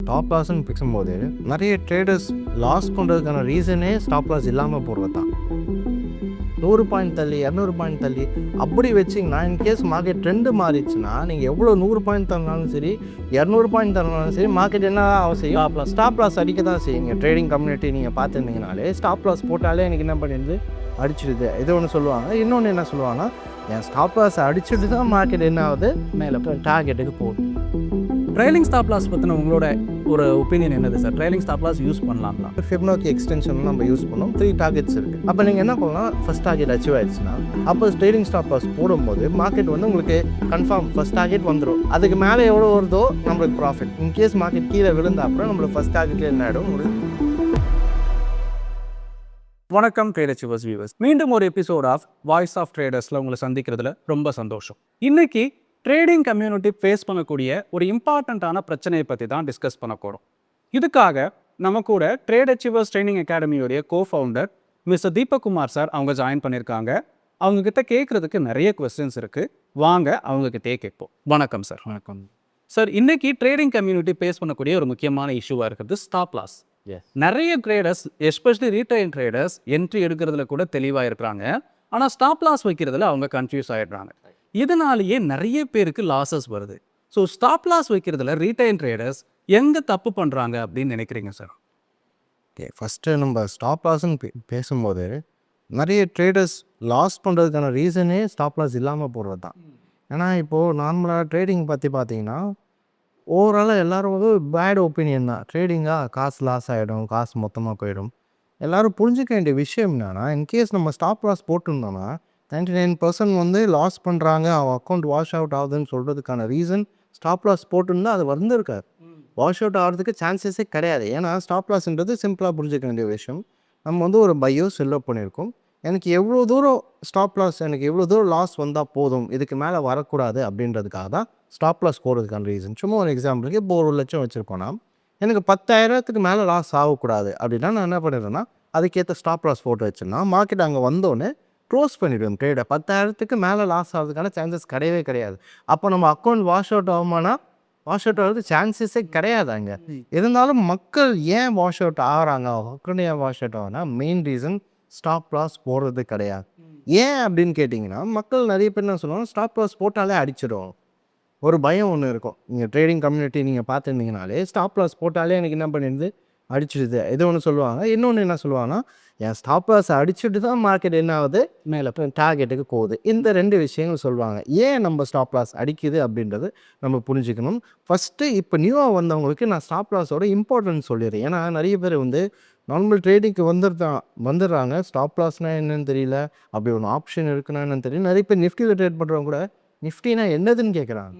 Stop லாஸ்ன்னு பேசும்போது நிறைய traders loss பண்ணுறதுக்கான ரீசனே ஸ்டாப் லாஸ் இல்லாமல் போடுறது தான். 100 பாயிண்ட் தள்ளி 200 பாயிண்ட் தள்ளி அப்படி வச்சிங்கன்னா இன்கேஸ் மார்க்கெட் ட்ரெண்டு மாறிடுச்சுன்னா நீங்கள் எவ்வளோ 100 பாயிண்ட் தரனாலும் சரி 200 பாயிண்ட் தரனாலும் சரி மார்க்கெட் என்ன அவசியம் ஸ்டாப் லாஸ் அடிக்க தான் செய்யுங்க. ட்ரேடிங் கம்யூனிட்டி நீங்கள் பார்த்துருந்தீங்கனாலே ஸ்டாப் லாஸ் போட்டாலே எனக்கு என்ன பண்ணிடுது அடிச்சிடுது. இது ஒன்று சொல்லுவாங்க. இன்னொன்று என்ன சொல்லுவாங்கன்னா என் ஸ்டாப் லாஸ் அடிச்சுட்டு தான் மார்க்கெட் என்ன ஆகுது மேலே டார்கெட்டுக்கு போகுது. ட்ரைலிங் ஸ்டாப் லாஸ் பற்றின உங்களோட ஒரு ஒப்பீனியன் என்னது sir? Trailing stop loss use பண்ணலாம்னா ஃபிபனாக்கி எக்ஸ்டென்ஷன் நம்ம யூஸ் பண்ணோம். 3 டார்கெட்ஸ் இருக்குது. அப்போ நீங்கள் என்ன பண்ணலாம், ஃபஸ்ட் டார்கெட் அச்சீவ் ஆயிடுச்சுன்னா அப்போ ட்ரைலிங் ஸ்டாப் லாஸ் போடும்போது மார்க்கெட் வந்து உங்களுக்கு கன்ஃபார்ம் ஃபஸ்ட் டார்கெட் வந்துடும். அதுக்கு மேலே எவ்வளோ வருதோ நம்மளுக்கு ப்ராஃபிட். இன்கேஸ் மார்க்கெட் கீழே விழுந்த அப்புறம் நம்மளுக்கு ஃபஸ்ட் டார்கெட்டில் என்ன ஆகிடும் ஒரு. வணக்கம் ட்ரேட் அச்சீவர்ஸ் வியூவர்ஸ், மீண்டும் ஒரு எபிசோட் ஆஃப் வாய்ஸ் ஆஃப் ட்ரேடர்ஸில் உங்களை சந்திக்கிறதுல ரொம்ப சந்தோஷம். இன்னைக்கு ட்ரேடிங் கம்யூனிட்டி ஃபேஸ் பண்ணக்கூடிய ஒரு இம்பார்ட்டண்ட்டான பிரச்சனையை பற்றி தான் டிஸ்கஸ் பண்ண போகிறோம். இதுக்காக நம்ம கூட ட்ரேட் அச்சீவர்ஸ் ட்ரைனிங் அகாடமியோடைய கோஃபவுண்டர் மிஸ்டர் தீபக்குமார் சார் அவங்க ஜாயின் பண்ணியிருக்காங்க. அவங்கக்கிட்ட கேட்குறதுக்கு நிறைய கொஸ்டின்ஸ் இருக்குது. வாங்க அவங்கக்கிட்டே கேட்போம். வணக்கம் சார். வணக்கம் சார். இன்னைக்கு ட்ரேடிங் கம்யூனிட்டி ஃபேஸ் பண்ணக்கூடிய ஒரு முக்கியமான இஷ்யூவாக இருக்கிறது ஸ்டாப் லாஸ். நிறைய traders especially retail traders entry எடுக்கிறதுல கூட தெளிவாக இருக்கிறாங்க. ஆனால் ஸ்டாப் லாஸ் வைக்கிறதுல அவங்க கன்ஃபியூஸ் ஆகிடுறாங்க. இதனாலேயே நிறைய பேருக்கு லாஸஸ் வருது. ஸோ ஸ்டாப் லாஸ் வைக்கிறதுல ரீட்டைல் ட்ரேடர்ஸ் எங்கே தப்பு பண்ணுறாங்க அப்படின்னு நினைக்கிறீங்க சார்? ஓகே, ஃபஸ்ட்டு நம்ம ஸ்டாப் லாஸ்ன்னு பேசும்போது நிறைய ட்ரேடர்ஸ் லாஸ் பண்ணுறதுக்கான ரீசனே ஸ்டாப் லாஸ் இல்லாமல் போடுறது தான். ஏன்னா இப்போது நார்மலாக ட்ரேடிங் பற்றி பார்த்தீங்கன்னா ஓவராலாக எல்லோரும் வந்து பேட் ஒப்பீனியன் தான். ட்ரேடிங்காக காசு லாஸ் ஆகிடும், காசு மொத்தமாக போயிடும். எல்லோரும் புரிஞ்சிக்க வேண்டிய விஷயம் என்னென்னா, இன்கேஸ் நம்ம ஸ்டாப் லாஸ் போட்டிருந்தோன்னா 99% வந்து லாஸ் பண்ணுறாங்க, அவன் அக்கௌண்ட் வாஷ் அவுட் ஆகுதுன்னு சொல்கிறதுக்கான ரீசன் ஸ்டாப் லாஸ் போட்டிருந்தா அது வந்திருக்காது. வாஷ் அவுட் ஆகிறதுக்கு சான்சஸே கிடையாது. ஏன்னா ஸ்டாப் லாஸ்ன்றது சிம்பிளாக புரிஞ்சிக்க வேண்டிய விஷயம். நம்ம வந்து ஒரு பையோ செல்லோ பண்ணியிருக்கோம். எனக்கு எவ்வளோ தூரம் ஸ்டாப் லாஸ், எனக்கு எவ்வளோ தூரம் லாஸ் வந்தால் போதும், இதுக்கு மேலே வரக்கூடாது அப்படின்றதுக்காக தான் ஸ்டாப் லாஸ் போடுறதுக்கான ரீசன். சும்மா ஒரு எக்ஸாம்பிளுக்கு இப்போ 1 லட்சம் வச்சுருக்கோன்னா எனக்கு 10,000க்கு மேலே லாஸ் ஆகக்கூடாது அப்படின்னா நான் என்ன பண்ணிடுறேன்னா அதுக்கேற்ற ஸ்டாப் லாஸ் போட்டு வச்சுன்னா மார்க்கெட் அங்கே வந்தோடனே க்ளோஸ் பண்ணிவிடுவோம் ட்ரேடை. 10,000க்கு மேலே லாஸ் ஆகிறதுக்கான சான்சஸ் கிடையவே கிடையாது. அப்போ நம்ம அக்கௌண்ட் வாஷ் அவுட் ஆகுமானா வாஷ் அவுட் ஆகிறது சான்சஸே கிடையாது அங்கே. இருந்தாலும் மக்கள் ஏன் வாஷ் அவுட் ஆகிறாங்க, அக்கௌண்ட் ஏன் வாஷ் அவுட் ஆகுனா மெயின் ரீசன் ஸ்டாப் லாஸ் போடுறது கிடையாது. ஏன் அப்படின்னு கேட்டிங்கன்னா மக்கள் நிறைய பேர் என்ன சொல்லுவாங்க, ஸ்டாப் லாஸ் போட்டாலே அடிச்சிடும். ஒரு பயம் ஒன்று இருக்கும். நீங்கள் ட்ரேடிங் கம்யூனிட்டி நீங்கள் பார்த்துருந்தீங்கனாலே ஸ்டாப் லாஸ் போட்டாலே எனக்கு என்ன பண்ணிடுது அடிச்சிடுது. இது ஒன்று சொல்லுவாங்க. இன்னொன்று என்ன சொல்லுவாங்கன்னா என் ஸ்டாப் லாஸ் அடிச்சுட்டு தான் மார்க்கெட் என்ன ஆகுது மேலே டார்கெட்டுக்கு போகுது. இந்த 2 விஷயங்கள் சொல்லுவாங்க. ஏன் நம்ம ஸ்டாப் லாஸ் அடிக்குது அப்படின்றது நம்ம புரிஞ்சுக்கணும். ஃபஸ்ட்டு இப்போ நியூவாக வந்தவங்களுக்கு நான் ஸ்டாப் லாஸோட இம்பார்ட்டன்ஸ் சொல்லிடுறேன். ஏன்னா நிறைய பேர் வந்து நார்மல் ட்ரேடிங்க்கு வந்துடுறாங்க. ஸ்டாப் லாஸ்னால் என்னன்னு தெரியல, அப்படி ஒன்று ஆப்ஷன் இருக்குன்னா என்னன்னு தெரியல. நிறைய பேர் நிஃப்டியில் ட்ரேட் பண்ணுறவங்க கூட நிஃப்டினா என்னதுன்னு கேட்குறாங்க.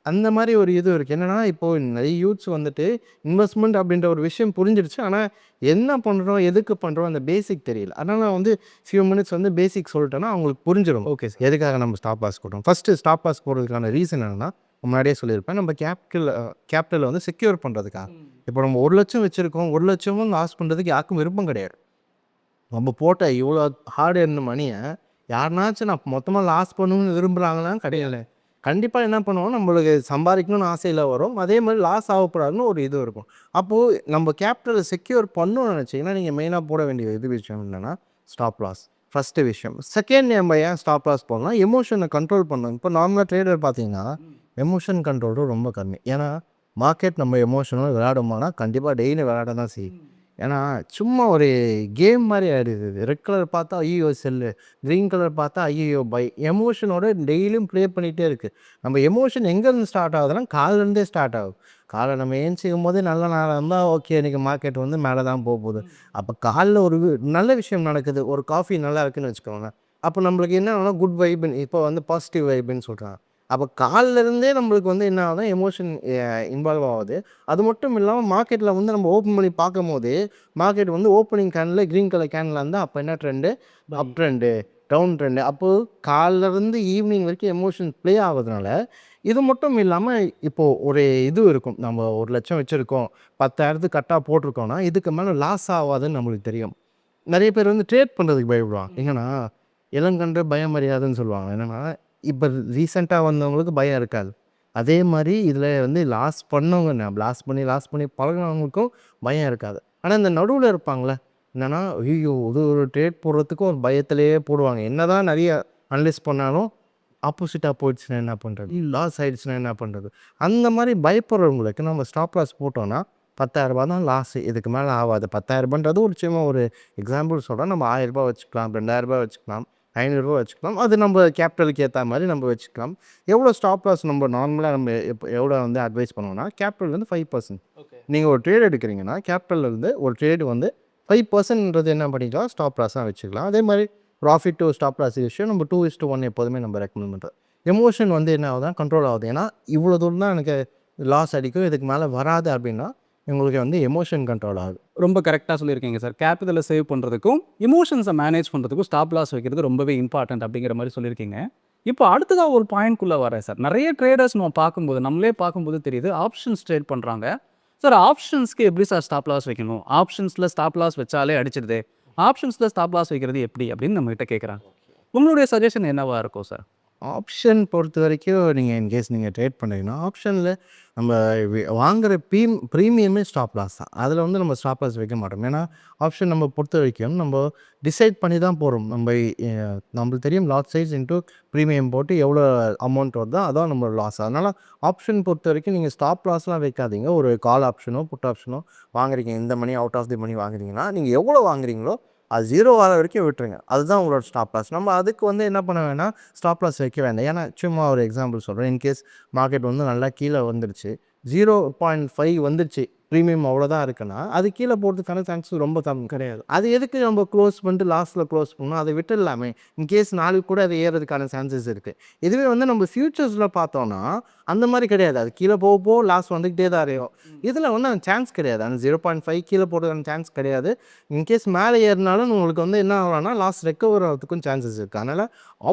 அந்த மாதிரி ஒரு இது இருக்குது. என்னென்னா இப்போது நிறைய யூத்ஸ் வந்துட்டு இன்வெஸ்ட்மெண்ட் அப்படின்ற ஒரு விஷயம் புரிஞ்சிடுச்சு. ஆனால் என்ன பண்ணுறோம், எதுக்கு பண்ணுறோம், அந்த பேசிக் தெரியல. அதனால் நான் வந்து ஃபியூ மினிட்ஸ் வந்து பேசிக் சொல்லிட்டேன்னா அவங்களுக்கு புரிஞ்சிடும். ஓகே சார், எதுக்காக நம்ம ஸ்டாப் லாஸ் போடுறோம். ஃபஸ்ட்டு ஸ்டாப் லாஸ் போடுறதுக்கான ரீசன் என்னென்னா முன்னாடியே சொல்லியிருப்பேன், நம்ம கேபிட்டலை வந்து செக்யூர் பண்ணுறதுக்காக. இப்போ நம்ம 1 லட்சம் வச்சுருக்கோம், 1 லட்சமும் லாஸ் பண்ணுறதுக்கு யாருக்கும் விருப்பம் கிடையாது. நம்ம போட்ட இவ்வளோ ஹார்ட் எர்ன் மணியை யாருனாச்சும் நான் மொத்தமாக லாஸ் பண்ணணும்னு விரும்புகிறாங்களாம் கிடையாது. கண்டிப்பாக என்ன பண்ணுவோம், நம்மளுக்கு சம்பாதிக்கணும்னு ஆசையில் வரும். அதே மாதிரி லாஸ் ஆகக்கூடாதுன்னு ஒரு இது இருக்கும். அப்போது நம்ம கேபிட்டலை செக்யூர் பண்ணணும்னு நினச்சிங்கன்னா நீங்கள் மெயினாக போட வேண்டிய விஷயம் என்னென்னா ஸ்டாப் லாஸ் ஃபஸ்ட்டு விஷயம். செகண்ட் நம்ம ஏன் ஸ்டாப் லாஸ் போடலாம், எமோஷனை கண்ட்ரோல் பண்ணணும். இப்போ நார்மலாக ட்ரேடர் பார்த்தீங்கன்னா எமோஷன் கண்ட்ரோலும் ரொம்ப கம்மி. ஏன்னா மார்க்கெட் நம்ம எமோஷனோட விளையாடுமானா கண்டிப்பாக டெய்லி விளையாட தான் செய்யும். ஏன்னா சும்மா ஒரு கேம் மாதிரி ஆகிடுது. ரெட் கலர் பார்த்தா ஐயோ செல்லு, க்ரீன் கலர் பார்த்தா ஐயோ பை. எமோஷனோட டெய்லியும் ப்ளே பண்ணிகிட்டே இருக்குது. நம்ம எமோஷன் எங்கேருந்து ஸ்டார்ட் ஆகுதுன்னா காலிலேருந்தே ஸ்டார்ட் ஆகும். காலை நம்ம ஏஞ்சிக்கும் போதே நல்ல நாளாக இருந்தால் ஓகே இன்றைக்கி மார்க்கெட் வந்து மேலே தான் போகுது. அப்போ காலைல ஒரு நல்ல விஷயம் நடக்குது, ஒரு காஃபி நல்லா இருக்குன்னு வச்சுக்கோங்க. அப்போ நம்மளுக்கு என்ன குட் வைப்புன்னு, இப்போ வந்து பாசிட்டிவ் வைப்புன்னு சொல்கிறாங்க. அப்போ காலிலேருந்தே நம்மளுக்கு வந்து என்ன ஆகுதுன்னா எமோஷன் இன்வால்வ் ஆகுது. அது மட்டும் இல்லாமல் மார்க்கெட்டில் வந்து நம்ம ஓப்பன் பண்ணி பார்க்கும் போது மார்க்கெட் வந்து ஓப்பனிங் கேனில் க்ரீன் கலர் கேனில் இருந்தால் அப்போ என்ன trend, up trend, down trend. அப்போது காலிலேருந்து ஈவினிங் வரைக்கும் எமோஷன் ப்ளே ஆகுறதுனால இது மட்டும் இல்லாமல் இப்போது ஒரு இது இருக்கும். நம்ம 1 லட்சம் வச்சுருக்கோம், 10,000 கட்டாக போட்டிருக்கோன்னா இதுக்கு மேலே லாஸ் ஆகாதுன்னு நம்மளுக்கு தெரியும். நிறைய பேர் வந்து ட்ரேட் பண்ணுறதுக்கு பயப்படுவாங்க. ஏன்னா இளங்கன்று பயம் அறியாதுன்னு சொல்லுவாங்க. என்னென்னா இப்போ ரீசெண்டாக வந்தவங்களுக்கு பயம் இருக்காது. அதே மாதிரி இதில் வந்து லாஸ் பண்ணவங்க லாஸ் பண்ணி பழகினவங்களுக்கும் பயம் இருக்காது. ஆனால் இந்த நடுவில் இருப்பாங்களே, என்னென்னா ஐயோ இது ஒரு ட்ரேட் போடுறதுக்கும் ஒரு பயத்திலேயே போடுவாங்க. என்னதான் நிறைய அனலைஸ் பண்ணாலும் ஆப்போசிட்டாக போயிடுச்சுன்னா என்ன பண்ணுறது, லாஸ் ஆகிடுச்சுன்னா என்ன பண்ணுறது, அந்த மாதிரி பயப்படுறவங்களுக்கு நம்ம ஸ்டாப் லாஸ் போட்டோன்னா 10,000 தான் லாஸு, இதுக்கு மேலே ஆகாது. 10,000 ஒரு சும்மா ஒரு எக்ஸாம்பிள் சொல்கிறேன். நம்ம 1000 வச்சுக்கலாம், 2000 வச்சுக்கலாம், 500 வச்சுக்கலாம். அது நம்ம கேபிட்டலுக்கு ஏற்ற மாதிரி நம்ம வச்சுக்கலாம். எவ்வளோ ஸ்டாப் லாஸ் நம்ம நார்மலாக நம்ம எவ்வளோ வந்து அட்வைஸ் பண்ணுவோம்னா, கேபிட்டல் வந்து 5%. நீங்கள் ஒரு ட்ரேட் எடுக்கிறீங்கன்னா கேபிட்டல்லேருந்து ஒரு ட்ரேடு வந்து 5%ன்றது என்ன பண்ணிக்கலாம், ஸ்டாப் லாஸாக வச்சுக்கலாம். அதே மாதிரி ப்ராஃபிட் டு ஸ்டாப் லாஸ் விஷயம் நம்ம 2:1 எப்போதுமே நம்ம ரெக்கமெண்ட் பண்ணுறோம். எமோஷன் வந்து என்ன ஆகுதுன்னா கண்ட்ரோல் ஆகுது. ஏன்னா இவ்வளோ தூரம் தான் எனக்கு லாஸ் அடிக்கும், இதுக்கு மேலே வராது அப்படின்னா உங்களுக்கு வந்து எமோஷன் கண்ட்ரோல் ஆகுது. ரொம்ப கரெக்டாக சொல்லியிருக்கீங்க சார். கேபிட்டலை சேவ் பண்ணுறதுக்கும் எமோஷன்ஸை மேனேஜ் பண்ணுறதுக்கும் ஸ்டாப் லாஸ் வைக்கிறது ரொம்பவே இம்பார்ட்டன்ட் அப்படிங்கிற மாதிரி சொல்லியிருக்கீங்க. இப்போ அடுத்ததாக ஒரு பாயிண்ட்குள்ளே வரேன் சார். நிறைய ட்ரேடர்ஸ் நம்ம பார்க்கும்போது நம்மளே பார்க்கும்போது தெரியுது ஆப்ஷன்ஸ் ட்ரேட் பண்ணுறாங்க. சார் ஆப்ஷன்ஸ்க்கு எப்படி சார் ஸ்டாப் லாஸ் வைக்கணும், ஆப்ஷன்ஸில் ஸ்டாப் லாஸ் வச்சாலே அடிச்சிடுது, ஆப்ஷன்ஸில் ஸ்டாப் லாஸ் வைக்கிறது எப்படி அப்படின்னு நம்மகிட்ட கேட்குறாங்க. உங்களுடைய சஜஷன் என்னவா இருக்கும் சார்? ஆப்ஷன் பொறுத்த வரைக்கும் நீங்கள் இன்கேஸ் நீங்கள் ட்ரேட் பண்ணுறீங்கன்னா ஆப்ஷனில் நம்ம வாங்குகிற ப்ரீமியமே ஸ்டாப் லாஸ் தான். அதில் வந்து நம்ம ஸ்டாப் லாஸ் வைக்க மாட்டோம். ஏன்னா ஆப்ஷன் நம்ம பொறுத்த வரைக்கும் நம்ம டிசைட் பண்ணி தான் போகிறோம். நம்மளுக்கு தெரியும் லாட் சைஸ் இன்ட்டு ப்ரீமியம் போட்டு எவ்வளோ அமௌண்ட் வருதோ அதான் நம்ம லாஸ். அதனால் ஆப்ஷன் பொறுத்த வரைக்கும் நீங்கள் ஸ்டாப் லாஸ்லாம் வைக்காதீங்க. ஒரு கால் ஆப்ஷனோ புட் ஆப்ஷனோ வாங்குறீங்க, இந்த மணி அவுட் ஆஃப் தி மணி வாங்குறீங்கன்னா நீங்கள் எவ்வளோ வாங்குறீங்களோ அது 0 ஆகிற வரைக்கும் விட்டுருங்க. அதுதான் உங்களோட ஸ்டாப் லாஸ். நம்ம அதுக்கு வந்து என்ன பண்ண வேணாம், ஸ்டாப் லாஸ் வைக்க வேண்டாம். ஏன்னா சும்மா ஒரு எக்ஸாம்பிள் சொல்கிறேன். இன்கேஸ் மார்க்கெட் வந்து நல்லா கீழே வந்துருச்சு, 0.5 வந்துருச்சு, ப்ரீமியம் அவ்வளோதான் இருக்குன்னா அது கீழே போகிறதுக்கான சான்சஸ் ரொம்ப கம்மி கிடையாது. அது எதுக்கு நம்ம க்ளோஸ் பண்ணிட்டு லாஸ்ட்டில் க்ளோஸ் பண்ணணும், அதை விட்டுடலாமே. இன்கேஸ் நாளைக்கு கூட அது ஏறதுக்கான சான்சஸ் இருக்குது. இதுவே வந்து நம்ம ஃப்யூச்சர்ஸில் பார்த்தோன்னா அந்த மாதிரி கிடையாது. அது கீழே போக லாஸ் வந்துக்கிட்டே தான் இருக்கும். இதில் வந்து அந்த சான்ஸ் கிடையாது. அந்த 0.5 கீழே போடுறதுக்கான சான்ஸ் கிடையாது. இன்கேஸ் மேலே ஏறினாலும் உங்களுக்கு வந்து என்ன ஆகலாம்னா லாஸ் ரெக்கவர் ஆகிறதுக்கும் சான்சஸ் இருக்குது. அதனால்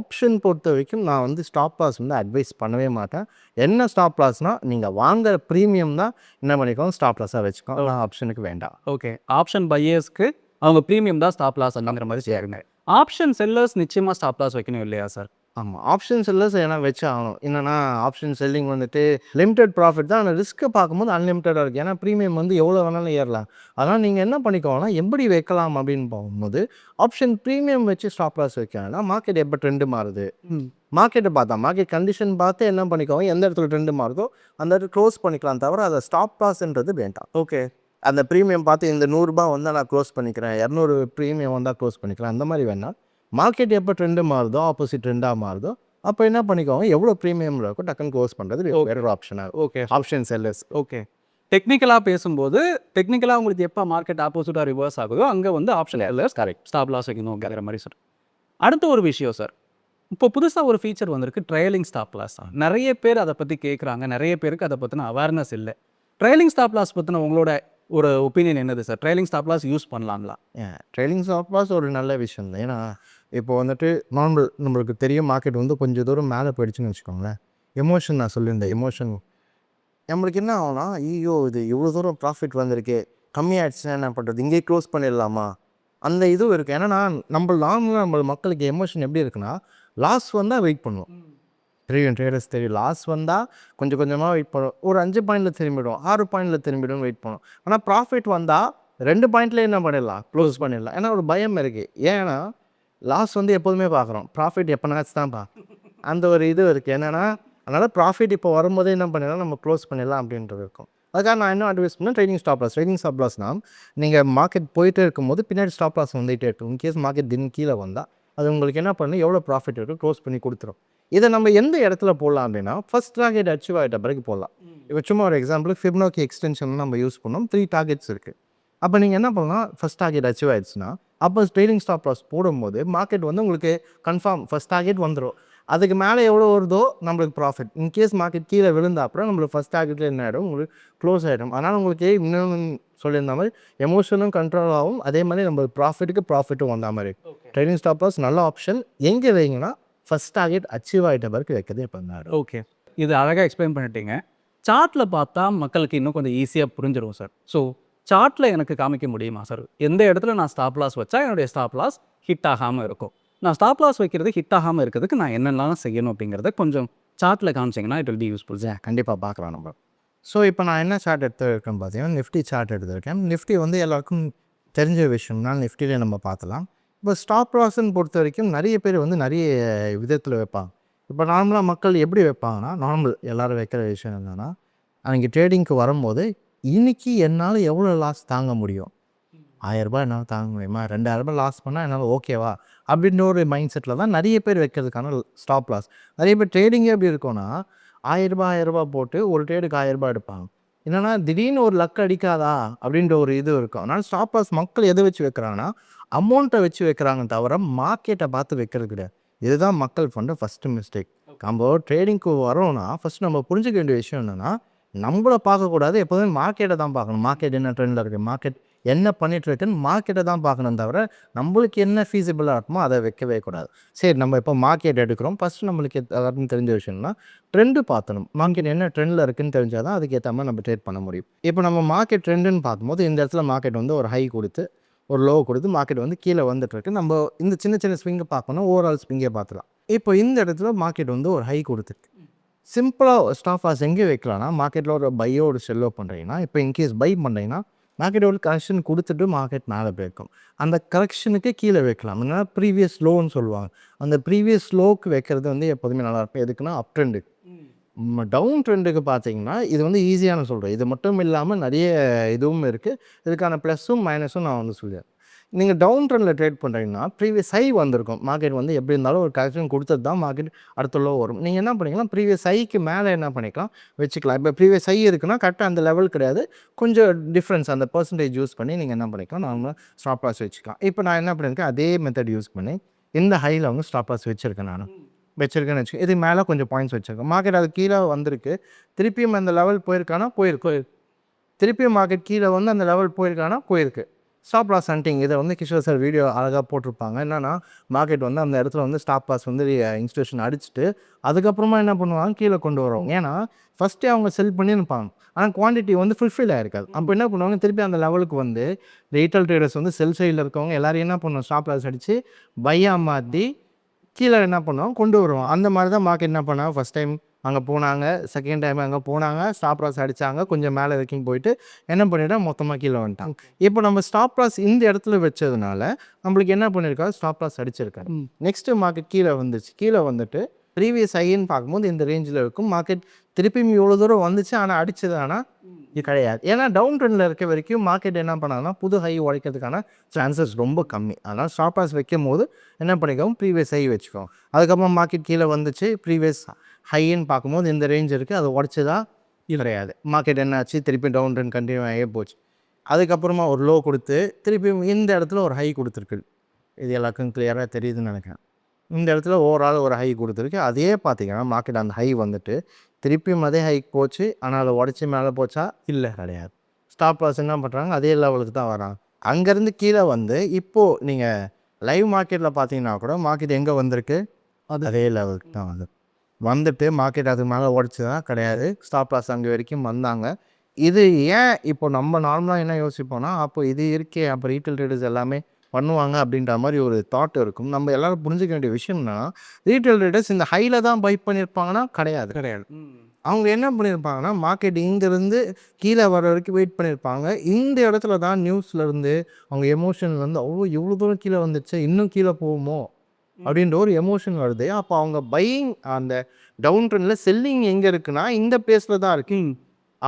ஆப்ஷன் பொறுத்த வரைக்கும் நான் வந்து ஸ்டாப் லாஸ் வந்து அட்வைஸ் பண்ணவே மாட்டேன். என்ன ஸ்டாப் லாஸ்னால் நீங்கள் வாங்குகிற ப்ரீமியம் தான் என்ன பண்ணிக்கோங்க ஸ்டாப் லாஸாக வச்சுக்கோங்க. நான் ஆப்ஷனுக்கு வேண்டாம். ஓகே, ஆப்ஷன் பையர்ஸ்க்கு அவங்க ப்ரீமியம் தான் ஸ்டாப் லாஸ் அப்படிங்கிற மாதிரி சேருங்க. ஆப்ஷன் செல்லர்ஸ் நிச்சயமாக ஸ்டாப் லாஸ் வைக்கணும் இல்லையா சார்? ஆமாம், ஆப்ஷன் செல்லர்ஸ் ஏன்னா வச்சு ஆகணும். என்னென்னா ஆப்ஷன் செல்லிங் வந்துட்டு லிமிடெட் ப்ராஃபிட் தான். ஆனால் ரிஸ்க்கை பார்க்கும்போது அன்லிமிட்டடாக இருக்குது. ஏன்னா ப்ரீமியம் வந்து எவ்வளோ வேணாலும் ஏறலாம். அதனால் நீங்கள் என்ன பண்ணிக்கோங்கன்னா எப்படி வைக்கலாம் அப்படின்னு பார்க்கும்போது ஆப்ஷன் ப்ரீமியம் வச்சு ஸ்டாப் லாஸ் வைக்கணும்னா மார்க்கெட் எப்போ ட்ரெண்டு மாறுது, மார்க்கெட்டை பார்த்தா மார்க்கெட் கண்டிஷன் பார்த்து என்ன பண்ணிக்கோங்க, எந்த இடத்துல ட்ரெண்டு மாறுதோ அந்த இடத்துல க்ளோஸ் பண்ணிக்கலாம். தவிர அதை ஸ்டாப் லாஸ்ன்றது வேண்டாம். ஓகே, அந்த ப்ரீமியம் பார்த்து இந்த 100 வந்தால் நான் க்ளோஸ் பண்ணிக்கிறேன், 200 ப்ரீமியம் வந்தால் க்ளோஸ் பண்ணிக்கிறேன், அந்த மாதிரி வேணாம். மார்க்கெட் எப்போ ட்ரெண்டு மாறுதோ ஆப்போசிட் ட்ரெண்டாக மாறுதோ அப்போ என்ன பண்ணிக்கோங்க, எவ்வளோ ப்ரீமியம் இருக்கோ டக்குன்னு க்ளோஸ் பண்ணுறது வேற ஒரு ஆப்ஷனாக. Okay, option sellers. ஓகே. டெக்னிக்கலாக பேசும்போது டெக்னிக்கலாக உங்களுக்கு எப்போ மார்க்கெட் ஆப்போசிட்டாக ரிவர்ஸ் ஆகுதோ அங்கே வந்து option sellers correct stop loss வைக்கணுங்கிற மாதிரி சார். அடுத்த ஒரு விஷயம் சார், இப்போ புதுசாக ஒரு ஃபீச்சர் வந்திருக்கு, ட்ரையலிங் ஸ்டாப் லாஸ். நிறைய பேர் அதை பற்றி கேட்குறாங்க, நிறைய பேருக்கு அதை பற்றின அவேர்னஸ் இல்லை. ட்ரையலிங் ஸ்டாப் லாஸ் பற்றின உங்களோட ஒரு ஒப்பீனியன் என்னது sir? Trailing stop loss use பண்ணலாங்களா? ட்ரையலிங் ஸ்டாப் லாஸ் ஒரு நல்ல விஷயம் தான். ஏன்னா இப்போ வந்துட்டு நம்மளுக்கு தெரியும் மார்க்கெட் வந்து கொஞ்சம் தூரம் மேலே போயிடுச்சுன்னு வச்சுக்கோங்களேன். எமோஷன் நான் சொல்லியிருந்தேன், எமோஷன் நம்மளுக்கு என்ன ஆகும்னா ஐயோ இது இவ்வளோ தூரம் ப்ராஃபிட் வந்திருக்கு, கம்மியாகிடுச்சுன்னா என்ன பண்ணுறது, இங்கேயே க்ளோஸ் பண்ணிடலாமா, அந்த இதுவும் இருக்குது. ஏன்னா நார்மலாக நம்ம மக்களுக்கு எமோஷன் எப்படி இருக்குன்னா லாஸ் வந்தால் வெயிட் பண்ணுவோம். தெரியும் ட்ரேடர்ஸ் தெரியும், லாஸ் வந்தால் கொஞ்சம் கொஞ்சமாக வெயிட் பண்ணுவோம். ஒரு 5 பாயிண்டில் திரும்பிடும், 6 பாயிண்டில் திரும்பிடும் வெயிட் பண்ணுவோம். ஆனால் ப்ராஃபிட் வந்தால் 2 பாயிண்ட்லேயே என்ன பண்ணிடலாம், க்ளோஸ் பண்ணிடலாம். ஏன்னா ஒரு பயம் இருக்குது. ஏன்னா லாஸ் வந்து எப்போதுமே பார்க்குறோம், ப்ராஃபிட் எப்போனாச்சும் தான்ப்பா, அந்த ஒரு இது இருக்குது. என்னென்னா அதனால் ப்ராஃபிட் இப்போ வரும்போதே என்ன பண்ணிடலாம், நம்ம க்ளோஸ் பண்ணிடலாம் அப்படின்றது இருக்கும். அதுக்காக நான் என்ன அட்வைஸ் பண்ணேன், trading stop loss. Trading stop லாஸ்னால் நீங்கள் மார்க்கெட் போயிட்டே இருக்கும்போது பின்னாடி ஸ்டாப் லாஸ் வந்துகிட்டே இருக்கும். இன்கேஸ் மார்க்கெட் திடீர்னு கீழே வந்தால் அது உங்களுக்கு என்ன பண்ணணும், எவ்வளோ ப்ராஃபிட் இருக்குது க்ளோஸ் பண்ணி கொடுத்துரும். இதை நம்ம எந்த இடத்துல போடலாம் அப்படின்னா ஃபர்ஸ்ட் டார்கெட் அச்சீவ் ஆகிட்ட பிறகு போடலாம். இப்போ சும்மா ஒரு எக்ஸாம்பிள் ஃபிபனோக்கி எக்ஸ்டென்ஷன் நம்ம யூஸ் பண்ணோம், 3 டார்கெட்ஸ் இருக்குது. அப்போ நீங்கள் என்ன பண்ணலாம், ஃபர்ஸ்ட் டார்கெட் அச்சீவ் ஆகிடுச்சுன்னா அப்போ ட்ரேடிங் ஸ்டாப் லாஸ் போடும்போது மார்க்கெட் வந்து உங்களுக்கு கன்ஃபார்ம் ஃபர்ஸ்ட் டார்கெட் வந்துடும். அதுக்கு மேலே எவ்வளோ வருதோ நம்மளுக்கு ப்ராஃபிட். இன்கேஸ் மார்க்கெட் கீழே விழுந்த அப்புறம் நம்மளுக்கு ஃபஸ்ட் டார்கெட்டில் என்ன ஆகிடும், உங்களுக்கு க்ளோஸ் ஆகிடும். அதனால் உங்களுக்கு இன்னும் சொல்லியிருந்த மாதிரி எமோஷனும் கண்ட்ரோல் ஆகும், அதே மாதிரி நம்ம ப்ராஃபிட்டும் வந்த மாதிரி. ட்ரேடிங் ஸ்டாப் லாஸ் நல்ல ஆப்ஷன். எங்கே வைங்கன்னா ஃபஸ்ட் டார்கெட் அச்சீவ் ஆகிட்ட பிறகு வைக்கிறதே பண்ணாரு. ஓகே, இது அழகாக எக்ஸ்பிளைன் பண்ணிட்டீங்க. சார்ட்டில் பார்த்தா மக்களுக்கு இன்னும் கொஞ்சம் ஈஸியாக புரிஞ்சிடும் சார். ஸோ சார்ட்டில் எனக்கு காமிக்க முடியுமா சார், எந்த இடத்துல நான் ஸ்டாப் லாஸ் வச்சா என்னுடைய ஸ்டாப் லாஸ் ஹிட் ஆகாமல் இருக்கும், நான் ஸ்டாப் லாஸ் வைக்கிறது ஹிட் ஆகாமல் இருக்கிறதுக்கு நான் என்னென்னலாம் செய்யணும் அப்படிங்கிறத கொஞ்சம் சார்ட்டில் காமிச்சிங்கன்னா இட் வில் பி யூஸ்ஃபுல். கண்டிப்பாக பார்க்கலாம் நம்ம. ஸோ இப்போ நான் என்ன சார்ட் எடுத்துருக்கேன்னு பார்த்தீங்கன்னா நிஃப்டி சார்ட் எடுத்திருக்கேன். நிஃப்டி வந்து எல்லாருக்கும் தெரிஞ்ச விஷயம்னால நிஃப்டியிலே நம்ம பார்க்கலாம். இப்போ ஸ்டாப் லாஸ்ன்னு பொறுத்த வரைக்கும் நிறைய பேர் வந்து நிறைய விதத்தில் வைப்பாங்க. இப்போ நார்மலாக மக்கள் எப்படி வைப்பாங்கன்னா, நார்மல் எல்லோரும் வைக்கிற விஷயம் என்னென்னா, அன்றைக்கி ட்ரேடிங்க்கு வரும்போது இன்றைக்கி என்னால் எவ்வளோ லாஸ் தாங்க முடியும், 1000 என்னால் தாங்க முடியுமா, 2000 லாஸ் பண்ணால் என்னால் ஓகேவா அப்படின்ற ஒரு மைண்ட் செட்டில் தான் நிறைய பேர் வைக்கிறதுக்கான ஸ்டாப் லாஸ். நிறைய பேர் ட்ரேடிங்கே எப்படி இருக்கும்னா 1000 போட்டு ஒரு ட்ரேடுக்கு 1000 எடுப்பாங்க. என்னென்னா திடீர்னு ஒரு லக் அடிக்காதா அப்படின்ற ஒரு இது இருக்கும். அதனால் ஸ்டாப் லாஸ் மக்கள் எதை வச்சு வைக்கிறாங்கன்னா அமௌண்ட்டை வச்சு வைக்கிறாங்க தவிர மார்க்கெட்டை பார்த்து வைக்கிறது கிடையாது. இதுதான் மக்கள் பண்ணுற ஃபஸ்ட்டு மிஸ்டேக். நம்ம ட்ரேடிங்க்கு வரோம்னா ஃபஸ்ட் நம்ம புரிஞ்சுக்க வேண்டிய விஷயம் என்னென்னா, நம்மளை பார்க்கக்கூடாது, எப்போதுமே மார்க்கெட்டை தான் பார்க்கணும். மார்க்கெட் என்ன ட்ரெண்டில் இருக்குது, மார்க்கெட் என்ன பண்ணிட்டு இருக்குன்னு மார்க்கெட்டை தான் பார்க்கணும் தவிர நம்மளுக்கு என்ன ஃபீஸிபிளாக இருக்குமோ அதை வைக்கவே கூடாது. சரி, நம்ம இப்போ மார்க்கெட் எடுக்கிறோம், ஃபஸ்ட்டு நம்மளுக்கு எல்லாருக்கும் தெரிஞ்ச விஷயம்னா ட்ரெண்டு பார்த்தணும். மார்க்கெட் என்ன ட்ரெண்டில் இருக்குதுன்னு தெரிஞ்சால் தான் அதுக்கேற்ற மாதிரி நம்ம ட்ரேட் பண்ண முடியும். இப்போ நம்ம மார்க்கெட் ட்ரெண்டுன்னு பார்க்கும்போது இந்த இடத்துல மார்க்கெட் வந்து ஒரு ஹை கொடுத்து ஒரு லோ கொடுத்து மார்க்கெட் வந்து கீழே வந்துட்டுருக்கு. நம்ம இந்த சின்ன சின்ன ஸ்விங்கை பார்க்கணும், ஓவரால் ஸ்விங்கை பார்த்துலாம். இப்போ இந்த இடத்துல மார்க்கெட் வந்து ஒரு ஹை கொடுத்துருக்கு. சிம்பிளாக ஸ்டாப் லாஸ் எங்கே வைக்கலாம்னா, மார்க்கெட்டில் ஒரு பையோ ஒரு செல்லோ பண்ணுறீங்கன்னா, இப்போ இன்கேஸ் பை பண்ணுறீங்கன்னா மார்க்கெட்டோட கரெக்ஷன் கொடுத்துட்டு மார்க்கெட் மேலே போயிருக்கும். அந்த கரெக்ஷனுக்கு கீழே வைக்கலாம். ஏன்னா ப்ரீவியஸ் லோன்னு சொல்லுவாங்க. அந்த ப்ரீவியஸ் லோக்கு வைக்கிறது வந்து எப்போதுமே நல்லாயிருக்கும். எதுக்குன்னா அப் ட்ரெண்டு. டவுன் ட்ரெண்டுக்கு பார்த்தீங்கன்னா இது வந்து ஈஸியான சொல்கிறேன். இது மட்டும் இல்லாமல் நிறைய இதுவும் இருக்குது. இதுக்கான ப்ளஸ்ஸும் மைனஸும் நான் வந்து சொல்லுவேன். நீங்கள் டவுன் ட்ரெண்டில் ட்ரேட் பண்ணுறீங்கன்னா ப்ரீவியஸ் ஹை வந்திருக்கும். மார்க்கெட் வந்து எப்படி இருந்தாலும் ஒரு கரெக்ஷன் கொடுத்தது தான் மார்க்கெட் அடுத்த லோ வரும். நீங்கள் என்ன பண்ணிக்கலாம், ப்ரீவியஸ் ஹைக்கு மேலே என்ன பண்ணிக்கலாம் வச்சுக்கலாம். இப்போ ப்ரீவியஸ் ஹை இருக்குன்னா கரெக்டாக அந்த லெவல் கிடையாது, கொஞ்சம் டிஃப்ரென்ஸ் அந்த பர்சன்டேஜ் யூஸ் பண்ணி நீங்கள் என்ன பண்ணிக்கலாம், நார்மலாக ஸ்டாப் லாஸ் வச்சுக்கலாம். இப்போ நான் என்ன பண்ணியிருக்கேன், அதே மெத்தட் யூஸ் பண்ணி இந்த ஹையில் வந்து ஸ்டாப் லாஸ் வச்சுருக்கேன். நான் வச்சுருக்கேன்னு வச்சுக்கேன். இது மேலே கொஞ்சம் பாயிண்ட்ஸ் வச்சுருக்கேன். மார்க்கெட் அது கீழே வந்திருக்கு, திருப்பியும் அந்த லெவல் போயிருக்கானா போயிருக்கு, திருப்பியும் மார்க்கெட் கீழே வந்து அந்த லெவல் போயிருக்கானா போயிருக்கு. ஸ்டாப் லாஸ் ஹண்டிங் இதை வந்து கிஷோர் சார் வீடியோ அழகாக போட்டிருப்பாங்க. என்னென்னா மார்க்கெட் வந்து அந்த இடத்துல வந்து ஸ்டாப் லாஸ் வந்து இன்ஸ்டியூஷன் அடிச்சுட்டு அதுக்கப்புறமா என்ன பண்ணுவாங்க, கீழே கொண்டு வருவாங்க. ஏன்னா ஃபஸ்ட்டே அவங்க செல் பண்ணியிருப்பாங்க, ஆனால் குவான்டிட்டி வந்து ஃபுல்ஃபில் ஆகிருக்காது. அப்போ என்ன பண்ணுவாங்க, திருப்பி அந்த லெவலுக்கு வந்து ரீட்டைல் ட்ரேடர்ஸ் வந்து செல் சைடில் இருக்கவங்க எல்லோரும் என்ன பண்ணுவோம், ஸ்டாப் லாஸ் அடித்து பையாக மாற்றி கீழே என்ன பண்ணுவோம் கொண்டு வருவோம். அந்த மாதிரி தான் மார்க்கெட் என்ன பண்ணாங்க, ஃபஸ்ட் டைம் அங்கே போனாங்க, செகண்ட் டைம் அங்கே போனாங்க, ஸ்டாப் லாஸ் அடித்தாங்க, கொஞ்சம் மேலே வரைக்கும் போயிட்டு என்ன பண்ணிட்டா மொத்தமாக கீழே வந்துட்டாங்க. இப்போ நம்ம ஸ்டாப் லாஸ் இந்த இடத்துல வச்சதுனால நம்மளுக்கு என்ன பண்ணியிருக்காரு, ஸ்டாப் லாஸ் அடிச்சிருக்காரு. நெக்ஸ்ட்டு மார்க்கெட் கீழே வந்துச்சு, கீழே வந்துட்டு ப்ரீவியஸ் ஹைன்னு பார்க்கும்போது இந்த ரேஞ்சில் இருக்கும். மார்க்கெட் திருப்பியும் இவ்வளோ தூரம் வந்துச்சு, ஆனால் அடிச்சது ஆனால் இது கிடையாது. ஏன்னா டவுன் ட்ரெண்டில் இருக்க வரைக்கும் மார்க்கெட் என்ன பண்ணாங்கன்னா புது ஹை உடைக்கிறதுக்கான சான்சஸ் ரொம்ப கம்மி. அதனால் ஸ்டாப் லாஸ் வைக்கும் போது என்ன பண்ணிக்கோங்க, ப்ரீவியஸ் ஹை வச்சுக்கோங்க. அதுக்கப்புறம் மார்க்கெட் கீழே வந்துச்சு, ப்ரீவியஸ் ஹைன்னு பார்க்கும்போது இந்த ரேஞ்ச் இருக்குது, அது உடச்சதா கிடையாது. மார்க்கெட் என்ன ஆச்சு, திருப்பி டவுன் ட்ரெண்ட் கண்டினியூ ஆகி போச்சு. அதுக்கப்புறமா ஒரு லோ கொடுத்து திருப்பியும் இந்த இடத்துல ஒரு ஹை கொடுத்துருக்கு. இது எல்லாருக்கும் கிளியராக தெரியுதுன்னு நினைக்கிறேன். இந்த இடத்துல ஓவரால் ஒரு ஹை கொடுத்துருக்கு. அதே பார்த்தீங்கன்னா மார்க்கெட் அந்த ஹை வந்துட்டு திருப்பியும் அதே ஹைக் போச்சு, ஆனால் அதை உடச்சி மேலே போச்சா, இல்லை கிடையாது. ஸ்டாப் லாஸ் என்ன பண்ணுறாங்க, அதே லெவலுக்கு தான் வராங்க. அங்கேருந்து கீழே வந்து இப்போது நீங்கள் லைவ் மார்க்கெட்டில் பார்த்தீங்கன்னா கூட மார்க்கெட் எங்கே வந்திருக்கு, அதே லெவலுக்கு தான் வந்துட்டு மார்க்கெட் அதுக்கு மேலே உடச்சி தான் கிடையாது. ஸ்டாப் லாஸ் அங்கே வரைக்கும் வந்தாங்க. இது ஏன் இப்போ நம்ம நார்மலாக என்ன யோசிப்போம்னா, அப்போ இது இருக்கே, அப்போ ரீட்டைல் ட்ரேடர்ஸ் எல்லாமே பண்ணுவாங்க அப்படின்ற மாதிரி ஒரு தாட் இருக்கும். நம்ம எல்லோரும் புரிஞ்சிக்க வேண்டிய விஷயம்னா, ரீட்டைல் ட்ரேடர்ஸ் இந்த ஹையில் தான் பை பண்ணியிருப்பாங்கன்னா கிடையாது. அவங்க என்ன பண்ணியிருப்பாங்கன்னா, மார்க்கெட் இங்கேருந்து கீழே வர வரைக்கும் வெயிட் பண்ணியிருப்பாங்க. இந்த இடத்துல தான் நியூஸ்லேருந்து அவங்க எமோஷன்லேருந்து இவ்வளோ தூரம் கீழே வந்துச்சு, இன்னும் கீழே போகுமோ அப்படின்ற ஒரு எமோஷன் வருது. அப்போ அவங்க பையிங் அந்த டவுன் ட்ரெண்டில் செல்லிங் எங்கே இருக்குன்னா இந்த பிளேஸில் தான் இருக்குது.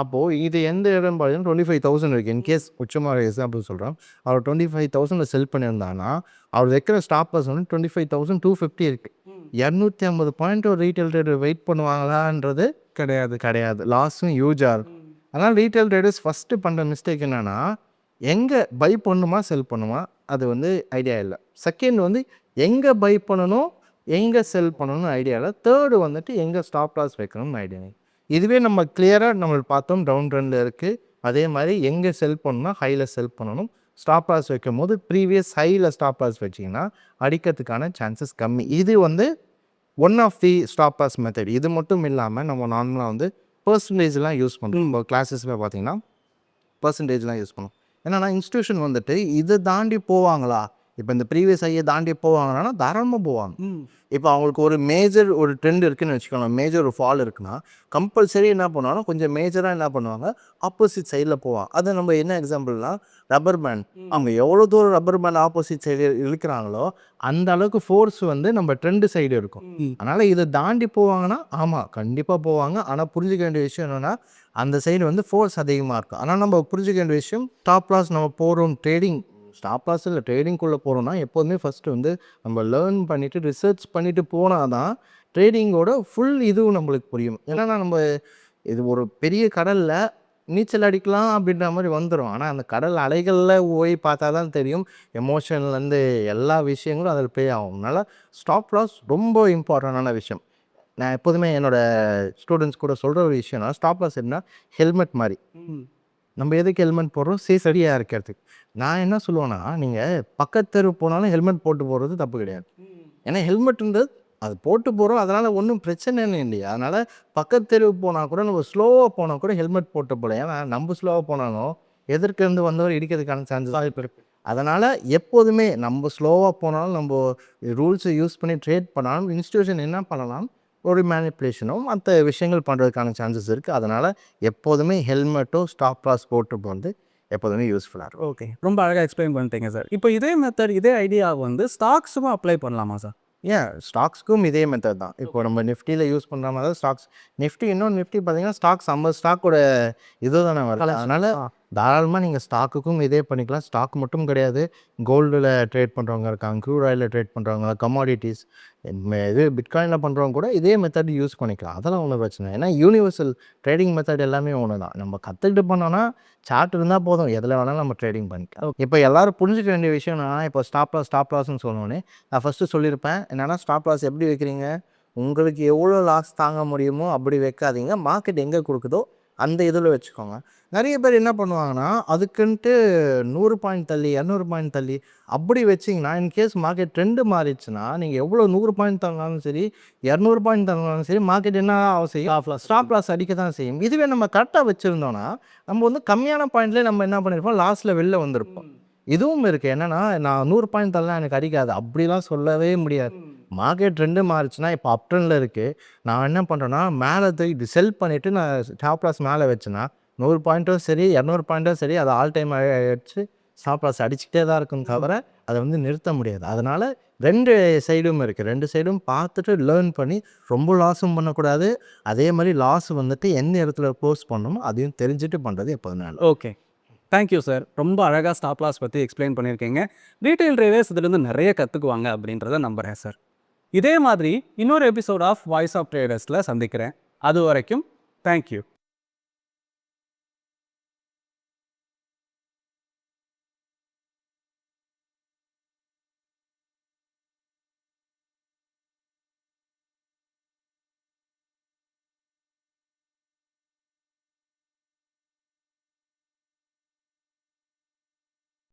அப்போது இது எந்த இடம் பார்த்தீங்கன்னா 25,000 இருக்குது. இன்கேஸ் உச்சமாக எக்ஸாம்பிள் சொல்கிறோம், அவர் 25,000 செல் பண்ணியிருந்தாங்கன்னா அவர் வைக்கிற ஸ்டாப் லாஸ் வந்து 25,250 இருக்குது. 250 பாயிண்ட் ஒரு ரீட்டைல் ட்ரேடர் வெயிட் பண்ணுவாங்களான்றது கிடையாது. லாஸும் ஹியூஜாக இருக்கும். அதனால் ரீட்டைல் ட்ரேடர்ஸ் ஃபஸ்ட்டு பண்ணுற மிஸ்டேக் என்னென்னா, எங்கே பை பண்ணுமா செல் பண்ணுமா அது வந்து ஐடியா இல்லை. செகண்ட் வந்து எங்கே பை பண்ணணும் எங்கே செல் பண்ணணும்னு ஐடியா இல்லை. தேர்டு வந்துட்டு எங்கே ஸ்டாப் லாஸ் வைக்கணும்னு ஐடியா. இதுவே நம்ம கிளியராக நம்ம பார்த்தோம், டவுன் ட்ரெண்டில் இருக்குது. அதே மாதிரி எங்கே செல் பண்ணணும்னா ஹையில் செல் பண்ணணும். ஸ்டாப் லாஸ் வைக்கும் போது ப்ரீவியஸ் ஹையில் ஸ்டாப் லாஸ் வச்சிங்கன்னா அடிக்கிறதுக்கான சான்சஸ் கம்மி. இது வந்து one of the stop loss method. இது மட்டும் இல்லாமல் நம்ம நார்மலாக வந்து பர்சன்டேஜ்லாம் யூஸ் பண்ணுறோம். நம்ம கிளாஸஸில் பார்த்தீங்கன்னா பர்சன்டேஜ்லாம் யூஸ் பண்ணுவோம். என்னென்னா இன்ஸ்டியூஷன் வந்துட்டு இதை தாண்டி போவாங்களா, இப்போ இந்த ப்ரீவியஸ் ஐயை தாண்டி போவாங்கன்னா தாராளமாக போவாங்க. இப்போ அவங்களுக்கு ஒரு மேஜர் ஒரு ட்ரெண்ட் இருக்குன்னு வச்சுக்கோங்களேன், மேஜர் ஒரு ஃபால் இருக்குன்னா கம்பல்சரி என்ன பண்ணுவாங்கன்னா கொஞ்சம் மேஜராக என்ன பண்ணுவாங்க, ஆப்போசிட் சைடில் போவாங்க. அதை நம்ம என்ன எக்ஸாம்பிள்னா ரப்பர் பேண்ட். அவங்க எவ்வளோ தூரம் ரப்பர் பேண்ட் ஆப்போசிட் சைடு இழுக்கிறாங்களோ அந்த அளவுக்கு ஃபோர்ஸ் வந்து நம்ம ட்ரெண்டு சைடு இருக்கும். அதனால் இதை தாண்டி போவாங்கன்னா ஆமாம் கண்டிப்பாக போவாங்க. ஆனால் புரிஞ்சுக்க வேண்டிய விஷயம் என்னென்னா அந்த சைடு வந்து ஃபோர்ஸ் அதிகமாக இருக்கும். ஆனால் நம்ம புரிஞ்சுக்க வேண்டிய விஷயம் ஸ்டாப் லாஸ் நம்ம போகிறோம் ட்ரேடிங் ஸ்டாப் லாஸ் இல்லை ட்ரேடிங்குள்ளே போகிறோம்னா எப்போதுமே ஃபஸ்ட்டு வந்து நம்ம லேர்ன் பண்ணிவிட்டு ரிசர்ச் பண்ணிவிட்டு போனால் தான் ட்ரேடிங்கோட ஃபுல் இதுவும் நம்மளுக்கு புரியும். ஏன்னா நம்ம இது ஒரு பெரிய கடலில் நீச்சல் அடிக்கலாம் அப்படின்ற மாதிரி வந்துடும். ஆனால் அந்த கடல் அலைகளில் போய் பார்த்தா தான் தெரியும் எமோஷன்லேருந்து எல்லா விஷயங்களும் அதில் ப்ளே ஆகும். அதனால் ஸ்டாப் லாஸ் ரொம்ப இம்பார்ட்டண்டான விஷயம். நான் எப்போதுமே என்னோடய ஸ்டூடெண்ட்ஸ் கூட சொல்கிற ஒரு விஷயம்னா ஸ்டாப் லாஸ் என்ன ஹெல்மெட் மாதிரி. நம்ம எதுக்கு ஹெல்மெட் போடுறோம்? சேஃப்டியாக இருக்கிறதுக்கு. நான் என்ன சொல்லுவேன்னா நீங்கள் பக்கத்து தெரு போனாலும் ஹெல்மெட் போட்டு போகிறது தப்பு கிடையாது. ஏன்னா ஹெல்மெட்ன்றது அது போட்டு போகிறோம், அதனால் ஒன்றும் பிரச்சனைன்னு இல்லையா. அதனால் பக்கத்து தெருவு போனால் கூட நம்ம ஸ்லோவாக போனால் கூட ஹெல்மெட் போட்டு போகலாம். ஏன்னா நம்ம ஸ்லோவாக போனாலும் எதிர்க்கிருந்து வந்தவர் இடிக்கிறதுக்கான சான்சஸ் வாய்ப்பு இருக்குது. அதனால் எப்போதுமே நம்ம ஸ்லோவாக போனாலும் நம்ம ரூல்ஸை யூஸ் பண்ணி ட்ரேட் பண்ணாலும் இன்ஸ்டியூஷன் என்ன பண்ணலாம், ஒரு மேனிப்புலேஷனும் மற்ற விஷயங்கள் பண்ணுறதுக்கான சான்சஸ் இருக்குது. அதனால் எப்போதுமே ஹெல்மெட்டும் ஸ்டாப் லாஸ் போட்டு போகிறது எப்போதுமே யூஸ்ஃபுல்லாக இருக்கும். ஓகே, ரொம்ப அழகாக எக்ஸ்பிளைன் பண்ணிட்டீங்க சார். இப்போ இதே மெத்தட் இதே ஐடியா வந்து ஸ்டாக்ஸுக்கும் அப்ளை பண்ணலாமா சார்? ஏன் ஸ்டாக்ஸ்க்கும் இதே மெத்தட் தான். இப்போ நம்ம நிஃப்டியில் யூஸ் பண்ணுற மாதிரி தான் ஸ்டாக்ஸ். நிஃப்டி பார்த்தீங்கன்னா ஸ்டாக்ஸ் 50 ஸ்டாக்கோட இது தானே வருது. அதனால் தாராளமாக நீங்கள் ஸ்டாக்குக்கும் இதே பண்ணிக்கலாம். ஸ்டாக் மட்டும் கிடையாது, கோல்டில் ட்ரேட் பண்ணுறவங்க இருக்காங்க, க்ரூட் ஆயிலில் ட்ரேட் பண்ணுறவங்க, கமாடிட்டிஸ், இது பிட்காயினில் பண்ணுறவங்க கூட இதே மெத்தட் யூஸ் பண்ணிக்கலாம். அதெல்லாம் ஒன்றும் பிரச்சனை. ஏன்னா யூனிவர்சல் ட்ரேடிங் மெத்தட் எல்லாமே ஒன்று தான். நம்ம கற்றுக்கிட்டு பண்ணோன்னா சார்ட் இருந்தால் போதும், எதில் வேணாலும் நம்ம ட்ரேடிங் பண்ணிக்கலாம். இப்போ எல்லோரும் புரிஞ்சுக்க வேண்டிய விஷயம் என்னென்னா, இப்போ ஸ்டாப் லாஸ்ன்னு சொன்னோன்னே நான் ஃபஸ்ட்டு சொல்லியிருப்பேன் என்னென்னா ஸ்டாப் லாஸ் எப்படி வைக்கிறீங்க, உங்களுக்கு எவ்வளோ லாஸ் தாங்க முடியுமோ அப்படி வைக்காதீங்க, மார்க்கெட் எங்கே கொடுக்குதோ அந்த இதில் வச்சுக்கோங்க. நிறைய பேர் என்ன பண்ணுவாங்கன்னா அதுக்குன்ட்டு 100 பாயிண்ட் தள்ளி 200 பாயிண்ட் தள்ளி அப்படி வச்சிங்கன்னா இன்கேஸ் மார்க்கெட் ட்ரெண்டு மாறிடுச்சுன்னா நீங்கள் எவ்வளோ 100 பாயிண்ட் தந்தாலும் சரி 200 பாயிண்ட் தந்தாலும் சரி மார்க்கெட் என்ன செய்யும், ஸ்டாப் லாஸ் அடிக்க தான் செய்யும். இதுவே நம்ம கரெக்டாக வச்சுருந்தோன்னா நம்ம வந்து கம்மியான பாயிண்ட்லேயே நம்ம என்ன பண்ணியிருப்போம், லாஸ்ட்டில் வெளில வந்திருப்போம். இதுவும் இருக்குது. என்னென்னா நான் 100 பாயிண்ட் தரலாம் எனக்கு அடிக்காது அப்படிலாம் சொல்லவே முடியாது. மார்க்கெட் ட்ரெண்டு மாறிச்சுன்னா இப்போ அப் ட்ரெண்டில் இருக்குது, நான் என்ன பண்ணுறேன்னா மேலே தூக்கி செல் பண்ணிவிட்டு நான் ஸ்டாப் லாஸ் மேலே வச்சேன்னா 100 பாயிண்ட்டும் சரி 200 பாயிண்ட்டும் சரி அது ஆல் டைம் ஆகிடுச்சு, ஸ்டாப் லாஸ் அடிச்சுக்கிட்டே தான் இருக்கும் தவிர அதை வந்து நிறுத்த முடியாது. அதனால் 2 சைடும் இருக்குது. 2 சைடும் பார்த்துட்டு லேர்ன் பண்ணி ரொம்ப லாஸும் பண்ணக்கூடாது, அதே மாதிரி லாஸ் வந்துட்டு எந்த இடத்துல க்ளோஸ் பண்ணணுமோ அதையும் தெரிஞ்சுட்டு பண்ணுறது எப்போதும் நல்லது. Okay, thank you sir. ரொம்ப அழகாக ஸ்டாப் லாஸ் பற்றி எக்ஸ்பிளைன் பண்ணியிருக்கீங்க. ரீட்டைல் ட்ரேடர்ஸ் இதுலேருந்து நிறைய கற்றுக்குவாங்க அப்படின்றத நம்புகிறேன் சார். இதே மாதிரி இன்னொரு எபிசோட் ஆஃப் வாய்ஸ் ஆஃப் ட்ரேடர்ஸில் சந்திக்கிறேன். அது வரைக்கும் தேங்க்யூ.